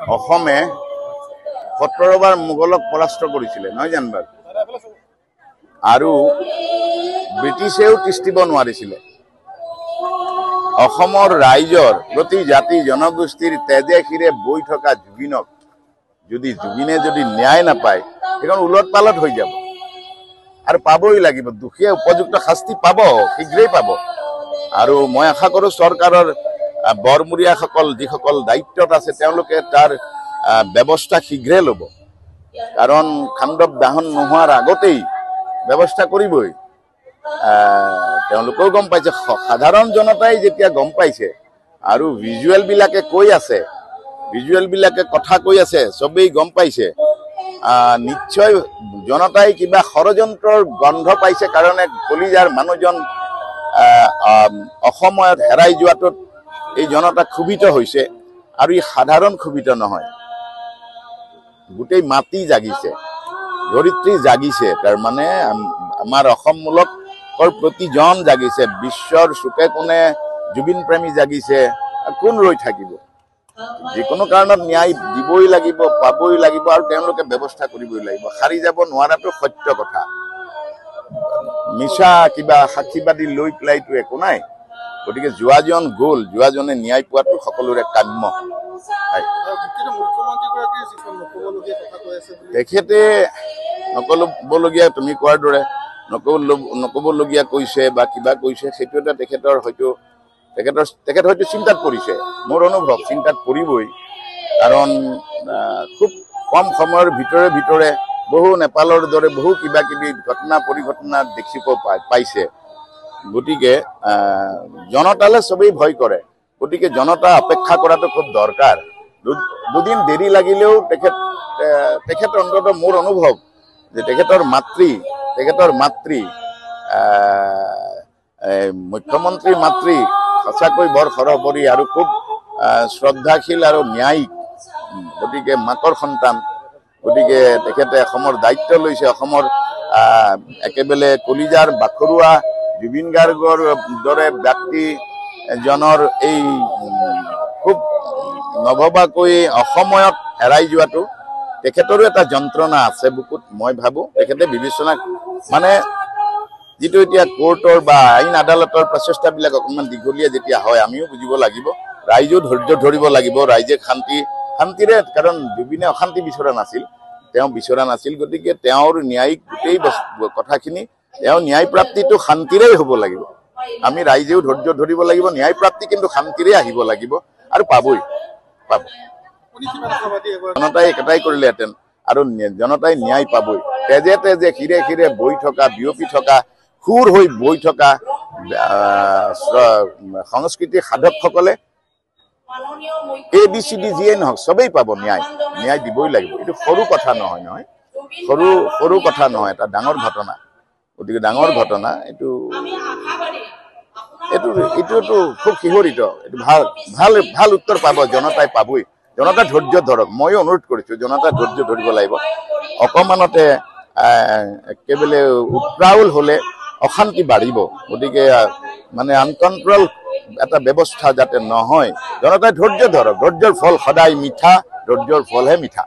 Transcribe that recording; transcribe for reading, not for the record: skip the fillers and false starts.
অসমে 17বাৰ মোগলক পৰাস্ত কৰিছিলে নহয় জানবাৰ আৰু ব্ৰিটিছেও তিষ্টিব নোৱাৰিছিলে অসমৰ ৰাইজৰ প্ৰতি জাতি জনগোষ্ঠীৰ তেজে শিৰে বৈ থকা জুবিনক জুবিনে যদি ন্যায় নাপায় এখন উলট পালট হৈ যাব আৰু পাবই লাগিব দুখীয়া উপযুক্ত শাস্তি পাব শীঘ্ৰেই পাব আৰু মই আশা কৰো চৰকাৰৰ বৰমুৰীয়াসকল যিসকল দায়িত্বত আছে তেওঁলোকে তাৰ ব্যৱস্থা শীঘ্ৰে ল'ব কাৰণ খাণ্ডৱ দাহন নোহোৱাৰ আগতেই ব্যৱস্থা কৰিবই তেওঁলোকেও গম পাইছে সাধাৰণ জনতাই যেতিয়া গম পাইছে আৰু ভিজুৱেল বিলাকে কৈ আছে ভিজুৱেল বিলাকে কথা কৈ আছে সবেই গম পাইছে নিশ্চয় জনতাই কিবা ষড়যন্ত্ৰৰ গন্ধ পাইছে কাৰণে কলিজাৰ মানুহজন অসময়ত হেৰাই যোৱাটোত এই জনতা ক্ষোভিত হৈছে আৰু ই সাধাৰণ ক্ষোভিত নহয় গোটেই মাটি জাগিছে ধৰিত্ৰী জাগিছে তাৰ মানে আমাৰ অসমমূলকৰ প্ৰতিজন জাগিছে বিশ্বৰ চুকে কোণে জুবিন প্ৰেমী জাগিছে কোন ৰৈ থাকিব যিকোনো কাৰণত ন্যায় দিবই লাগিব পাবই লাগিব আৰু তেওঁলোকে ব্যৱস্থা কৰিবই লাগিব হাৰি যাব নোৱাৰাটো সত্য কথা মিছা কিবা সাক্ষীবাদী লৈ পেলাইতো একো নাই গতিকে যোৱাজন গ'ল যোৱাজনে ন্যায় পোৱাটো সকলোৰে কাম্য তেখেতে নক'বলগীয়া তুমি কোৱাৰ দৰে নক'বলগীয়া কৈছে বা কিবা কৈছে সেইটো এটা তেখেতৰ হয়তো চিন্তাত পৰিছে মোৰ অনুভৱ চিন্তাত পৰিবই কাৰণ খুব কম সময়ৰ ভিতৰে বহু নেপালৰ দৰে বহু কিবা কিবি ঘটনা পৰিঘটনা দেখিব পাইছে গতিকে জনতালৈ সবেই ভয় কৰে গতিকে জনতা অপেক্ষা কৰাটো খুব দৰকাৰ দুদিন দেৰি লাগিলেও তেখেত অন্তত মোৰ অনুভৱ যে তেখেতৰ মাতৃ মুখ্যমন্ত্ৰীৰ মাতৃ সঁচাকৈ বৰ সৰহপৰি আৰু খুব শ্ৰদ্ধাশীল আৰু ন্যায়িক গতিকে মাকৰ সন্তান গতিকে তেখেতে অসমৰ দায়িত্ব লৈছে অসমৰ একেবাৰে কলিজাৰ বাখৰুৱা জুবিন গাৰ্গৰ দৰে ব্যক্তিজনৰ এই খুব নভবাকৈ অসময়ত হেৰাই যোৱাটো তেখেতৰো এটা যন্ত্ৰণা আছে বুকুত মই ভাবো তেখেতে বিবেচনা মানে যিটো এতিয়া কোৰ্টৰ বা আইন আদালতৰ প্ৰচেষ্টাবিলাক অকণমান দীঘলীয়া যেতিয়া হয় আমিও বুজিব লাগিব ৰাইজেও ধৈৰ্য ধৰিব লাগিব ৰাইজে শান্তিৰে কাৰণ জুবিনে অশান্তি বিচৰা নাছিল গতিকে তেওঁৰ ন্যায়িক গোটেই কথাখিনি তেওঁ ন্যায় প্ৰাপ্তিটো শান্তিৰেই হ'ব লাগিব আমি ৰাইজেও ধৈৰ্য ধৰিব লাগিব ন্যায় প্ৰাপ্তি কিন্তু শান্তিৰে আহিব লাগিব আৰু পাব জনতাই একেটাই কৰিলেহেঁতেন আৰু জনতাই ন্যায় পাবই তেজে শিৰে বৈ থকা বিয়পি থকা সুৰ হৈ বৈ থকা সংস্কৃতিৰ সাধকসকলে ABCD যিয়ে নহওক সবেই পাব ন্যায় দিবই লাগিব এইটো সৰু কথা নহয় সৰু কথা নহয় এটা ডাঙৰ ঘটনা গতিকে ডাঙৰ ঘটনা এইটোতো খুব শিহৰিত এইটো ভাল উত্তৰ পাব জনতাই পাবই জনতা ধৈৰ্য ধৰক ময়ো অনুৰোধ কৰিছো জনতা ধৈৰ্য ধৰিব লাগিব অকমানতে একেবাৰে উত্ৰাউল হলে অশান্তি বাঢ়িব গতিকে মানে আনকন্ট্ৰল এটা ব্যৱস্থা যাতে নহয় জনতাই ধৈৰ্য ধৰক ধৈৰ্যৰ ফল সদায় মিঠা ধৈৰ্যৰ ফলহে মিঠা